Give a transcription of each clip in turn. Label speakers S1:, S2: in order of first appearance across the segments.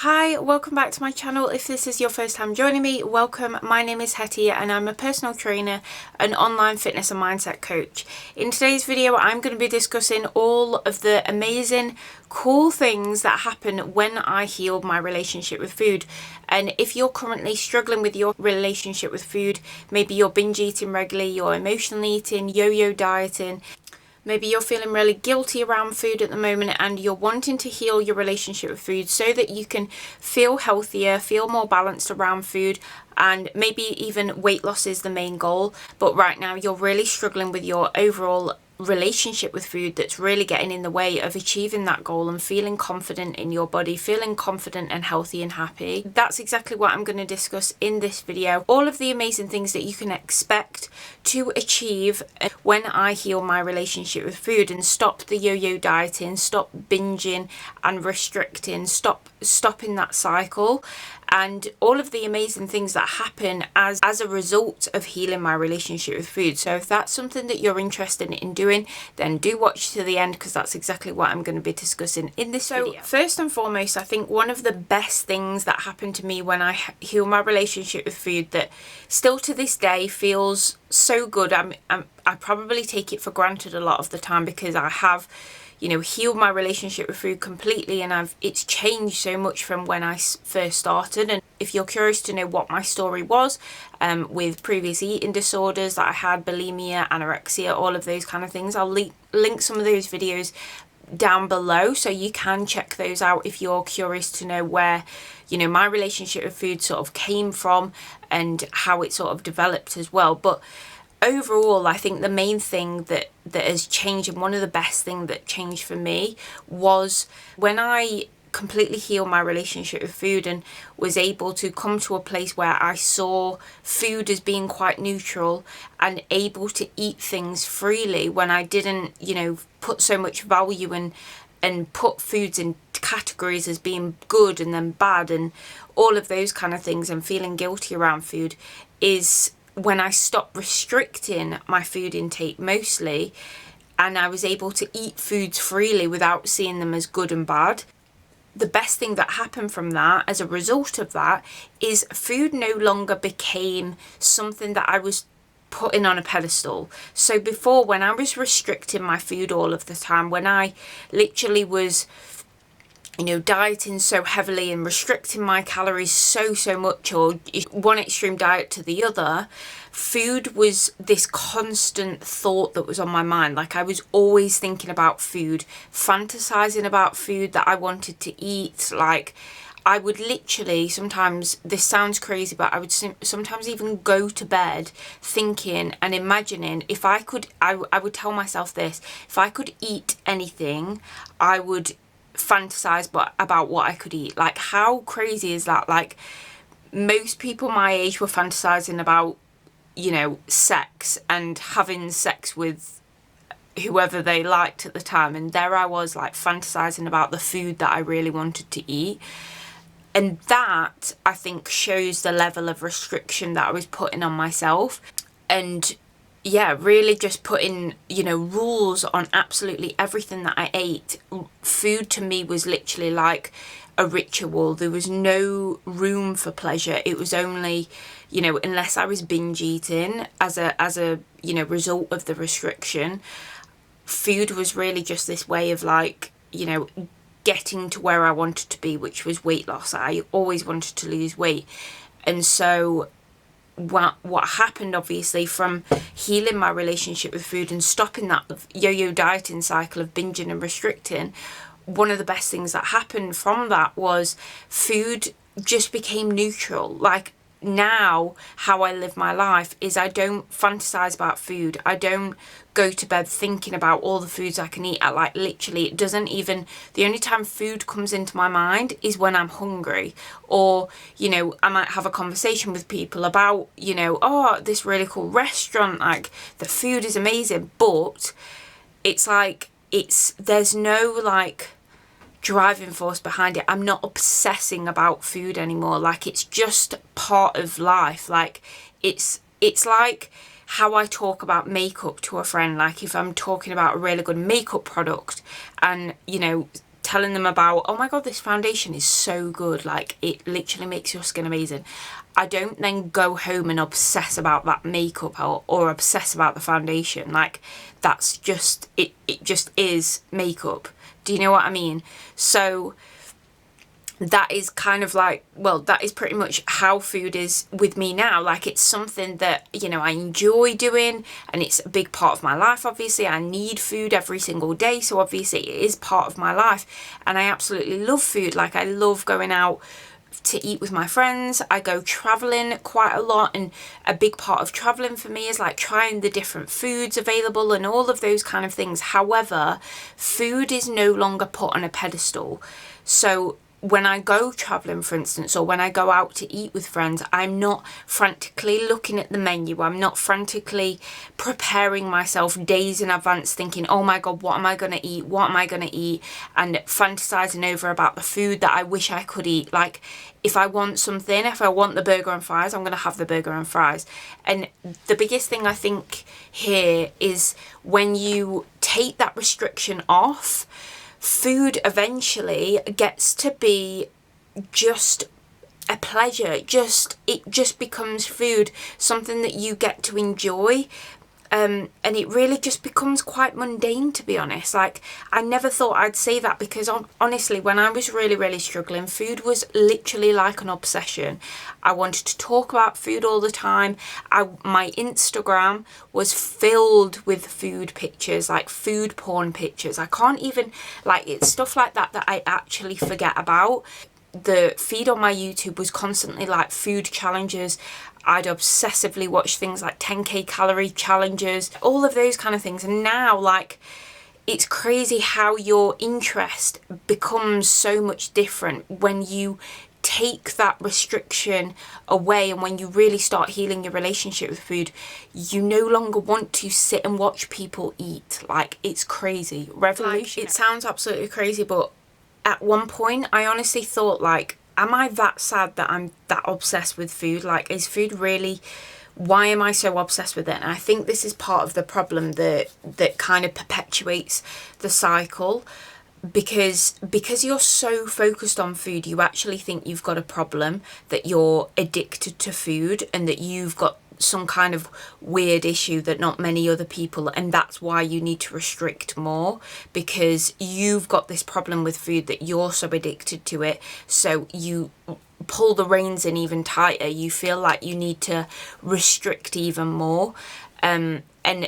S1: Hi, welcome back to my channel. If this is your first time joining me, welcome. My name is Hetty and I'm a personal trainer, an online fitness and mindset coach. In today's video, I'm going to be discussing all of the amazing, cool things that happen when I healed my relationship with food. And if you're currently struggling with your relationship with food, maybe you're binge eating regularly, you're emotional eating, yo-yo dieting, maybe you're feeling really guilty around food at the moment and you're wanting to heal your relationship with food so that you can feel healthier, feel more balanced around food, and maybe even weight loss is the main goal. But right now you're really struggling with your overall relationship with food that's really getting in the way of achieving that goal and feeling confident in your body, feeling confident and healthy and happy. That's exactly what I'm going to discuss in this video. All of the amazing things that you can expect to achieve when I heal my relationship with food and stop the yo-yo dieting, stop binging and restricting, stopping that cycle, and all of the amazing things that happen as a result of healing my relationship with food. So if that's something that you're interested in doing, then do watch to the end, because that's exactly what I'm going to be discussing in this video. First and foremost, I think one of the best things that happened to me when I heal my relationship with food that still to this day feels so good. I probably take it for granted a lot of the time because I have healed my relationship with food completely, and it's changed so much from when I first started. And if you're curious to know what my story was with previous eating disorders that I had, bulimia, anorexia, all of those kind of things, I'll link some of those videos down below so you can check those out if you're curious to know where my relationship with food sort of came from and how it sort of developed as well. But overall, I think the main thing that has changed, and one of the best things that changed for me, was when I completely healed my relationship with food and was able to come to a place where I saw food as being quite neutral and able to eat things freely when I didn't, put so much value and put foods in categories as being good and then bad and all of those kind of things, and feeling guilty around food, is when I stopped restricting my food intake mostly, and I was able to eat foods freely without seeing them as good and bad. The best thing that happened from that, as a result of that, is food no longer became something that I was putting on a pedestal. So before, when I was restricting my food all of the time, when I literally was dieting so heavily and restricting my calories so much, or one extreme diet to the other, food was this constant thought that was on my mind. Like, I was always thinking about food, fantasizing about food that I wanted to eat. Like, I would literally, sometimes, this sounds crazy, but I would sometimes even go to bed thinking and imagining, if I could, I would tell myself this: if I could eat anything, I would fantasize about what I could eat. Like, how crazy is that? Like, most people my age were fantasizing about sex and having sex with whoever they liked at the time, and there I was, like, fantasizing about the food that I really wanted to eat. And that, I think, shows the level of restriction that I was putting on myself. And yeah, really just putting, rules on absolutely everything that I ate. Food to me was literally like a ritual. There was no room for pleasure. It was only, unless I was binge eating as a result of the restriction, food was really just this way of, like, getting to where I wanted to be, which was weight loss. I always wanted to lose weight. And so what happened, obviously, from healing my relationship with food and stopping that yo-yo dieting cycle of binging and restricting, one of the best things that happened from that was food just became neutral. Like, now how I live my life is I don't fantasize about food. I don't go to bed thinking about all the foods I can eat. Like, literally, it doesn't even, the only time food comes into my mind is when I'm hungry, or I might have a conversation with people about oh, this really cool restaurant, like, the food is amazing, but it's like, there's no, like, driving force behind it. I'm not obsessing about food anymore. Like, it's just part of life. Like, it's like how I talk about makeup to a friend. Like, if I'm talking about a really good makeup product and telling them about, oh my god, this foundation is so good, like it literally makes your skin amazing, I don't then go home and obsess about that makeup or obsess about the foundation. Like that's just, it just is makeup. Do you know what I mean? So that is kind of like, well, that is pretty much how food is with me now. Like it's something that, you know, I enjoy doing, and it's a big part of my life. Obviously I need food every single day, so obviously it is part of my life, and I absolutely love food. Like I love going out to eat with my friends. I go traveling quite a lot, and a big part of traveling for me is like trying the different foods available and all of those kind of things. However, food is no longer put on a pedestal. So when I go traveling, for instance, or when I go out to eat with friends, I'm not frantically looking at the menu. I'm not frantically preparing myself days in advance thinking, oh my god, what am I going to eat? What am I going to eat? And fantasizing over about the food that I wish I could eat. Like if I want something, if I want the burger and fries, I'm going to have the burger and fries. And the biggest thing I think here is when you take that restriction off, food eventually gets to be just a pleasure. It just becomes food, something that you get to enjoy. And it really just becomes quite mundane, to be honest. Like, I never thought I'd say that, because honestly, when I was really, really struggling, food was literally like an obsession. I wanted to talk about food all the time. My Instagram was filled with food pictures, like food porn pictures. I can't even, like, it's stuff like that that I actually forget about. The feed on my YouTube was constantly like food challenges. I'd obsessively watch things like 10k calorie challenges, all of those kind of things. And now, like, it's crazy how your interest becomes so much different when you take that restriction away, and when you really start healing your relationship with food. You no longer want to sit and watch people eat. Like, it's crazy. Revolution. Like, it sounds absolutely crazy, but at one point I honestly thought, like, am I that sad that I'm that obsessed with food? Like, is food really, why am I so obsessed with it? And I think this is part of the problem that kind of perpetuates the cycle, because you're so focused on food, you actually think you've got a problem, that you're addicted to food, and that you've got some kind of weird issue that not many other people, and that's why you need to restrict more, because you've got this problem with food that you're so addicted to it, so you pull the reins in even tighter. You feel like you need to restrict even more, and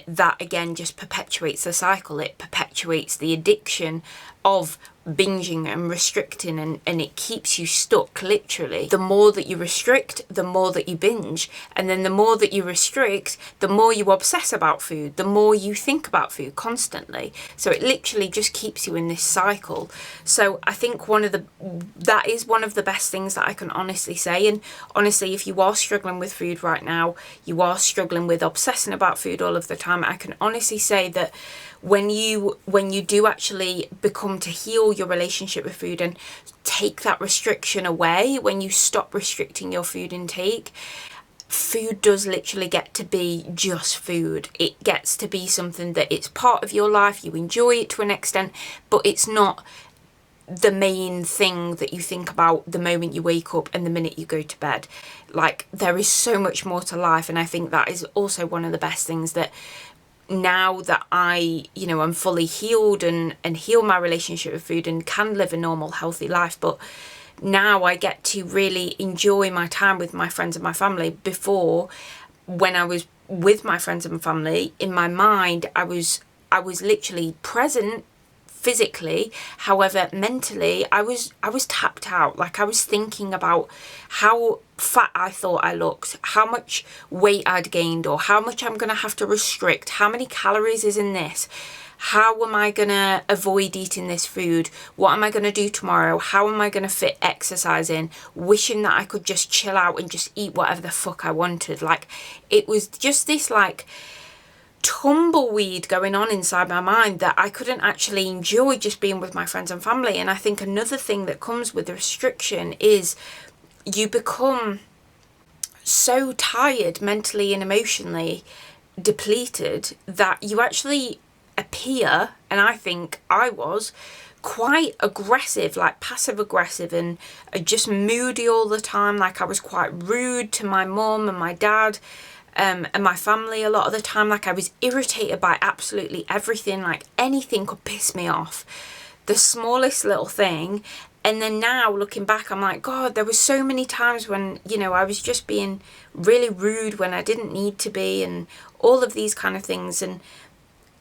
S1: that again just perpetuates the cycle. It perpetuates the addiction of binging and restricting, and it keeps you stuck, literally. The more that you restrict, the more that you binge, and then the more that you restrict, the more you obsess about food, the more you think about food constantly. So it literally just keeps you in this cycle. So I think that is one of the best things that I can honestly say. And honestly, if you are struggling with food right now, you are struggling with obsessing about food all of the time, I can honestly say that when you do actually become to heal your relationship with food and take that restriction away, when you stop restricting your food intake, food does literally get to be just food. It gets to be something that it's part of your life. You enjoy it to an extent, but it's not the main thing that you think about the moment you wake up and the minute you go to bed. Like, there is so much more to life, and I think that is also one of the best things, that now that I, you know, I'm fully healed and heal my relationship with food and can live a normal, healthy life, but now I get to really enjoy my time with my friends and my family. Before, when I was with my friends and family, in my mind, I was literally present physically, however mentally I was tapped out. Like, I was thinking about how fat I thought I looked, how much weight I'd gained, or how much I'm gonna have to restrict, how many calories is in this, how am I gonna avoid eating this food, what am I gonna do tomorrow, how am I gonna fit exercise in, wishing that I could just chill out and just eat whatever the fuck I wanted. Like, it was just this like tumbleweed going on inside my mind that I couldn't actually enjoy just being with my friends and family. And I think another thing that comes with the restriction is you become so tired mentally and emotionally depleted that you actually appear, and I think I was, quite aggressive, like passive aggressive, and just moody all the time. Like I was quite rude to my mum and my dad and my family a lot of the time. Like I was irritated by absolutely everything. Like anything could piss me off, the smallest little thing. And then now looking back, I'm like, God, there was so many times when, you know, I was just being really rude when I didn't need to be, and all of these kind of things. And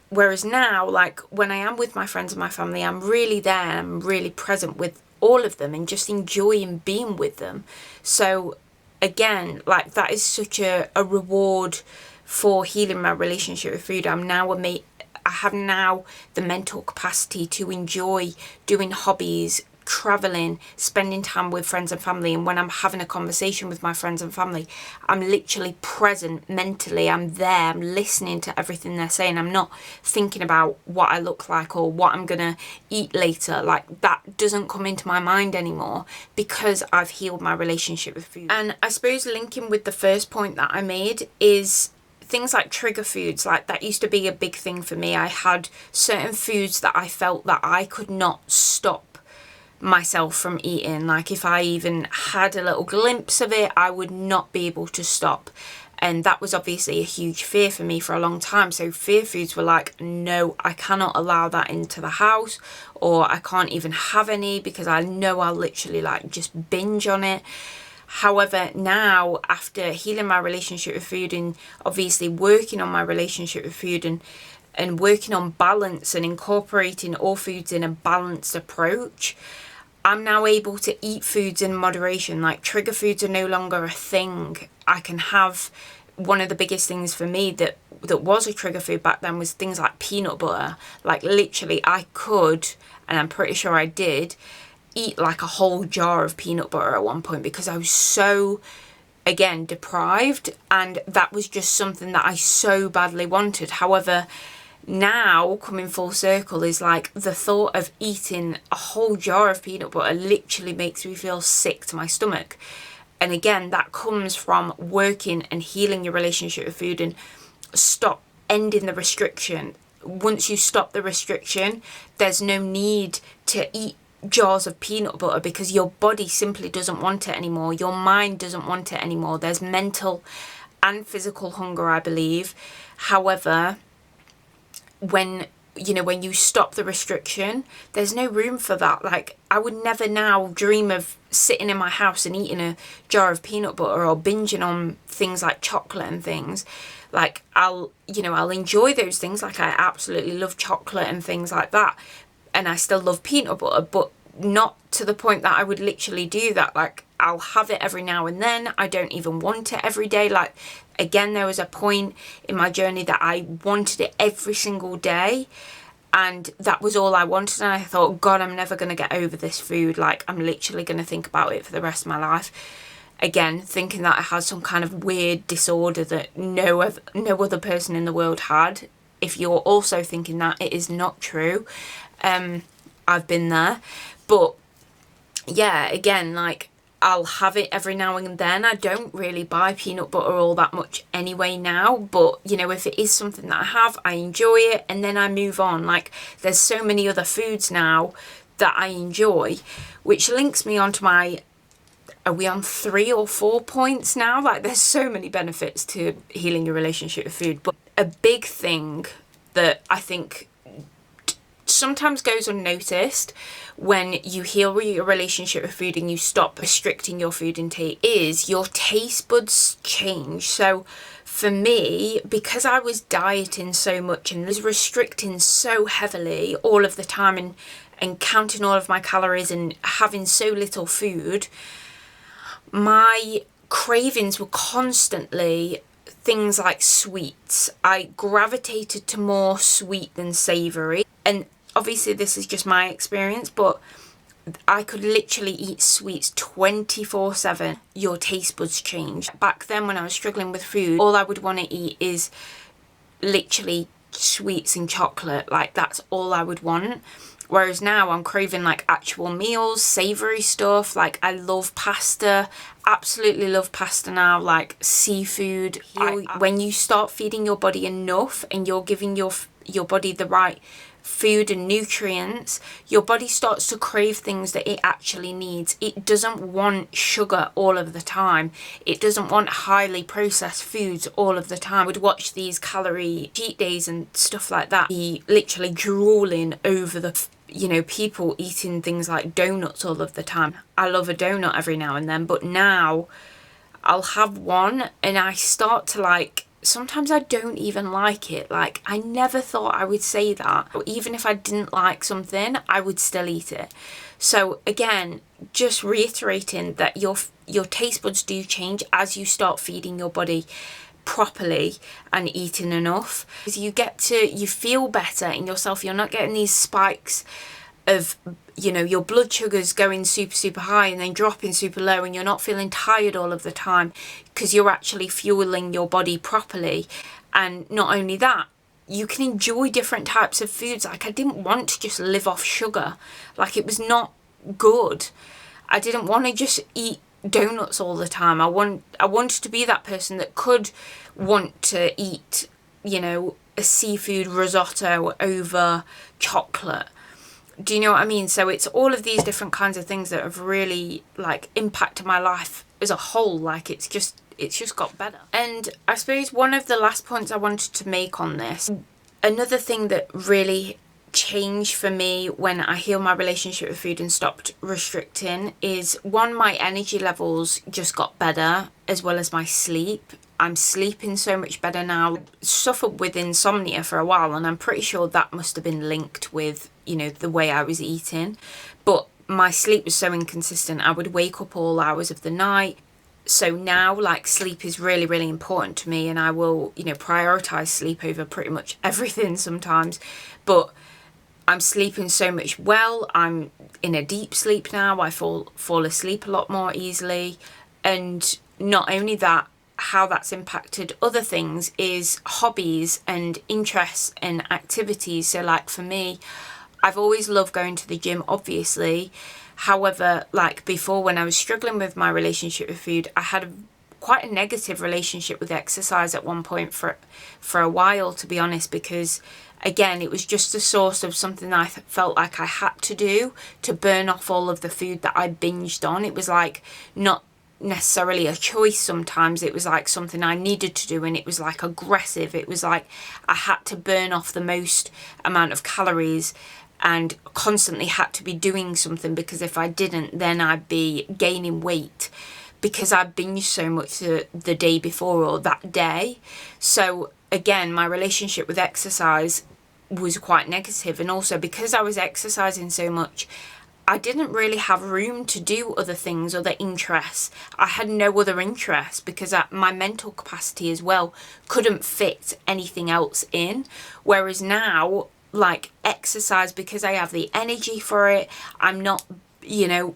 S1: whereas now, like when I am with my friends and my family, I'm really there, I'm really present with all of them and just enjoying being with them. So again, like that is such a reward for healing my relationship with food. I have now the mental capacity to enjoy doing hobbies, traveling, spending time with friends and family. And when I'm having a conversation with my friends and family, I'm literally present mentally. I'm there, I'm listening to everything they're saying. I'm not thinking about what I look like or what I'm gonna eat later. Like that doesn't come into my mind anymore because I've healed my relationship with food. And I suppose linking with the first point that I made is things like trigger foods. Like that used to be a big thing for me. I had certain foods that I felt that I could not stop myself from eating. Like if I even had a little glimpse of it, I would not be able to stop. And that was obviously a huge fear for me for a long time. So fear foods were like, no, I cannot allow that into the house, or I can't even have any because I know I'll literally like just binge on it. However, now after healing my relationship with food and obviously working on my relationship with food and working on balance and incorporating all foods in a balanced approach, I'm now able to eat foods in moderation. Like trigger foods are no longer a thing. I can have, one of the biggest things for me that was a trigger food back then was things like peanut butter. Like literally I could, and I'm pretty sure I did, eat like a whole jar of peanut butter at one point because I was so, again, deprived, and that was just something that I so badly wanted. However, now coming full circle is like the thought of eating a whole jar of peanut butter literally makes me feel sick to my stomach. And again, that comes from working and healing your relationship with food and ending the restriction. Once you stop the restriction, there's no need to eat jars of peanut butter because your body simply doesn't want it anymore. Your mind doesn't want it anymore. There's mental and physical hunger, I believe. However, when you stop the restriction, there's no room for that. Like I would never now dream of sitting in my house and eating a jar of peanut butter or binging on things like chocolate and things. Like I'll enjoy those things. Like I absolutely love chocolate and things like that, and I still love peanut butter, but not to the point that I would literally do that. Like I'll have it every now and then. I don't even want it every day. Like again, there was a point in my journey that I wanted it every single day, and that was all I wanted. And I thought, God, I'm never going to get over this food. Like I'm literally going to think about it for the rest of my life. Again, thinking that I had some kind of weird disorder that no other person in the world had. If you're also thinking that, it is not true. I've been there. But yeah, again, like I'll have it every now and then. I don't really buy peanut butter all that much anyway now, but if it is something that I have, I enjoy it and then I move on. Like there's so many other foods now that I enjoy, which links me onto are we on 3 or 4 points now? Like there's so many benefits to healing your relationship with food, but a big thing that I think sometimes goes unnoticed when you heal your relationship with food and you stop restricting your food intake is your taste buds change. So for me, because I was dieting so much and was restricting so heavily all of the time and counting all of my calories and having so little food, my cravings were constantly things like sweets. I gravitated to more sweet than savoury. And obviously this is just my experience, but I could literally eat sweets 24/7. Your taste buds change. Back then when I was struggling with food, all I would want to eat is literally sweets and chocolate. Like that's all I would want. Whereas now I'm craving like actual meals, savoury stuff. Like I love pasta, absolutely love pasta now, like seafood. When you start feeding your body enough and you're giving your body the right food and nutrients, your body starts to crave things that it actually needs. It doesn't want sugar all of the time. It doesn't want highly processed foods all of the time. I would watch these calorie cheat days and stuff like that, be literally drooling over the people eating things like donuts all of the time. I love a donut every now and then, but now I'll have one and I start to sometimes I don't even like it. I never thought I would say that. Or even if I didn't like something, I would still eat it. So again, just reiterating that your taste buds do change as you start feeding your body properly and eating enough. You feel better in yourself. You're not getting these spikes of your blood sugars going super, super high and then dropping super low, and you're not feeling tired all of the time because you're actually fueling your body properly. And not only that, you can enjoy different types of foods. I didn't want to just live off sugar. It was not good. I didn't want to just eat donuts all the time. I wanted to be that person that could want to eat, a seafood risotto over chocolate. Do you know what I mean? So it's all of these different kinds of things that have really impacted my life as a whole. It's just got better. And I suppose one of the last points I wanted to make on this, another thing that really changed for me when I healed my relationship with food and stopped restricting is, one, my energy levels just got better, as well as my sleep. I'm sleeping so much better now. Suffered with insomnia for a while, and I'm pretty sure that must have been linked with, the way I was eating. But my sleep was so inconsistent. I would wake up all hours of the night. So now, sleep is really, really important to me, and I will, prioritize sleep over pretty much everything sometimes. But I'm sleeping so much well. I'm in a deep sleep now. I fall asleep a lot more easily. And not only that, how that's impacted other things is hobbies and interests and activities. So for me, I've always loved going to the gym, obviously. However, before, when I was struggling with my relationship with food, I had quite a negative relationship with exercise at one point for a while, to be honest, because again, it was just a source of something I felt like I had to do to burn off all of the food that I binged on. It was not necessarily a choice. Sometimes it was something I needed to do, and it was aggressive. It was I had to burn off the most amount of calories and constantly had to be doing something, because if I didn't, then I'd be gaining weight because I binged so much the day before or that day. So again, my relationship with exercise was quite negative. And also, because I was exercising so much, I didn't really have room to do other things, other interests. I had no other interests because my mental capacity as well couldn't fit anything else in. Whereas now, exercise, because I have the energy for it, I'm not,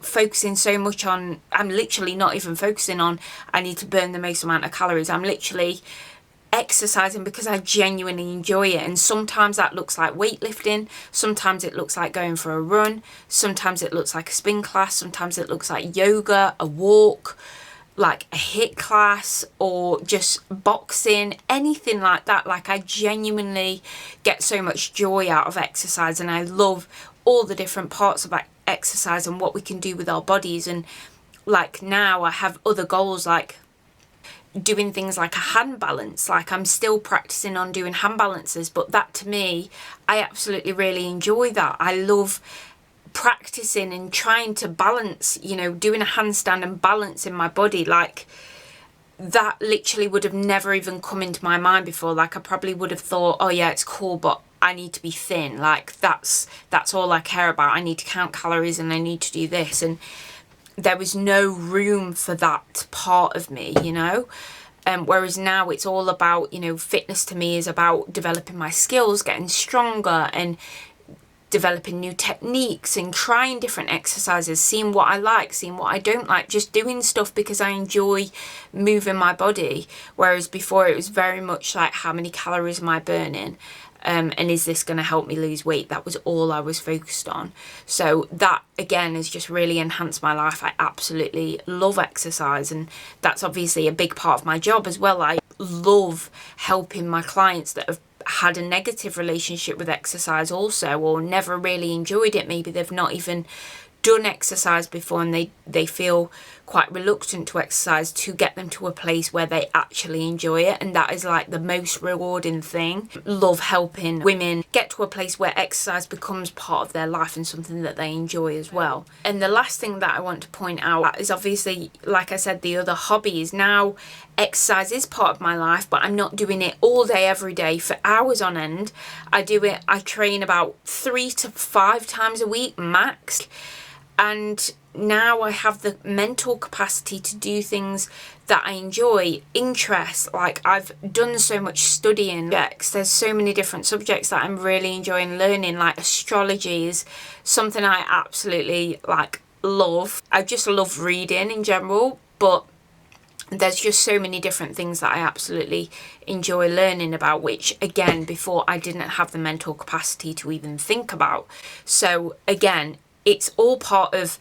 S1: focusing so much on, I'm literally not even focusing on, I need to burn the most amount of calories. I'm literally exercising because I genuinely enjoy it. And sometimes that looks like weightlifting, sometimes it looks like going for a run, sometimes it looks like a spin class, sometimes it looks like yoga, a walk, a HIIT class, or just boxing, anything like that. I genuinely get so much joy out of exercise, and I love all the different parts of exercise and what we can do with our bodies. And now I have other goals, doing things like a hand balance. I'm still practicing on doing hand balances, but that, to me, I absolutely really enjoy that. I love practicing and trying to balance, doing a handstand and balancing my body. That literally would have never even come into my mind before. I probably would have thought, oh yeah, it's cool, but I need to be thin. That's all I care about. I need to count calories and I need to do this. And there was no room for that part of me, whereas now it's all about, fitness to me is about developing my skills, getting stronger, and developing new techniques and trying different exercises, seeing what I like, seeing what I don't like, just doing stuff because I enjoy moving my body. Whereas before, it was very much how many calories am I burning? And is this going to help me lose weight? That was all I was focused on. So that, again, has just really enhanced my life. I absolutely love exercise, and that's obviously a big part of my job as well. I love helping my clients that have had a negative relationship with exercise also, or never really enjoyed it. Maybe they've not even done exercise before and they feel quite reluctant to exercise, to get them to a place where they actually enjoy it. And that is like the most rewarding thing. Love helping women get to a place where exercise becomes part of their life and something that they enjoy as well. And the last thing that I want to point out is, obviously, like I said, the other hobby is now exercise is part of my life, but I'm not doing it all day every day for hours on end. I train about 3 to 5 times a week max. And now I have the mental capacity to do things that I enjoy, interests. Like, I've done so much studying. There's so many different subjects that I'm really enjoying learning. Like, astrology is something I absolutely love. I just love reading in general, but there's just so many different things that I absolutely enjoy learning about, which, again, before I didn't have the mental capacity to even think about. So again, it's all part of,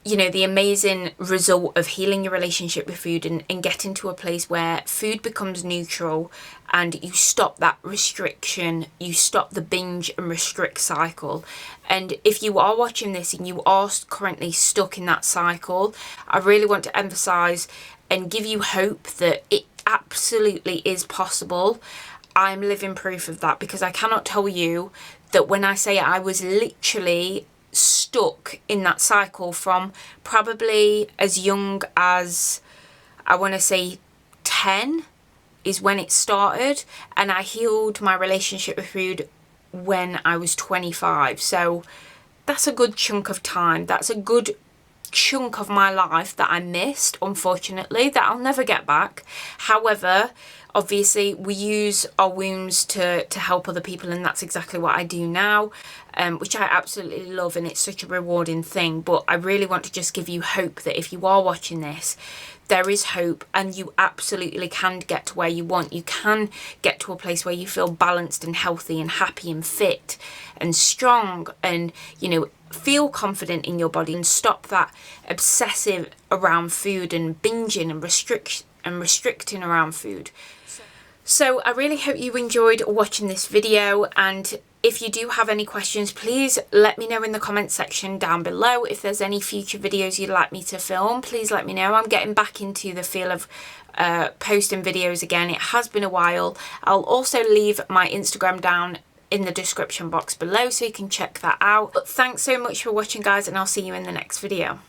S1: the amazing result of healing your relationship with food and getting to a place where food becomes neutral and you stop that restriction, you stop the binge and restrict cycle. And if you are watching this and you are currently stuck in that cycle, I really want to emphasize and give you hope that it absolutely is possible. I'm living proof of that, because I cannot tell you that when I say I was literally stuck in that cycle from probably as young as, I want to say 10 is when it started, and I healed my relationship with food when I was 25. So that's a good chunk of time. That's a good chunk of my life that I missed, unfortunately, that I'll never get back. However, obviously we use our wounds to help other people, and that's exactly what I do now, which I absolutely love, and it's such a rewarding thing. But I really want to just give you hope that if you are watching this, there is hope, and you absolutely can get to where you want. You can get to a place where you feel balanced and healthy and happy and fit and strong, and feel confident in your body, and stop that obsessive around food and binging and restricting around food. So I really hope you enjoyed watching this video, and if you do have any questions, please let me know in the comment section down below. If there's any future videos you'd like me to film, please let me know. I'm getting back into the feel of posting videos again. It has been a while. I'll also leave my Instagram down in the description box below so you can check that out. But thanks so much for watching, guys, and I'll see you in the next video.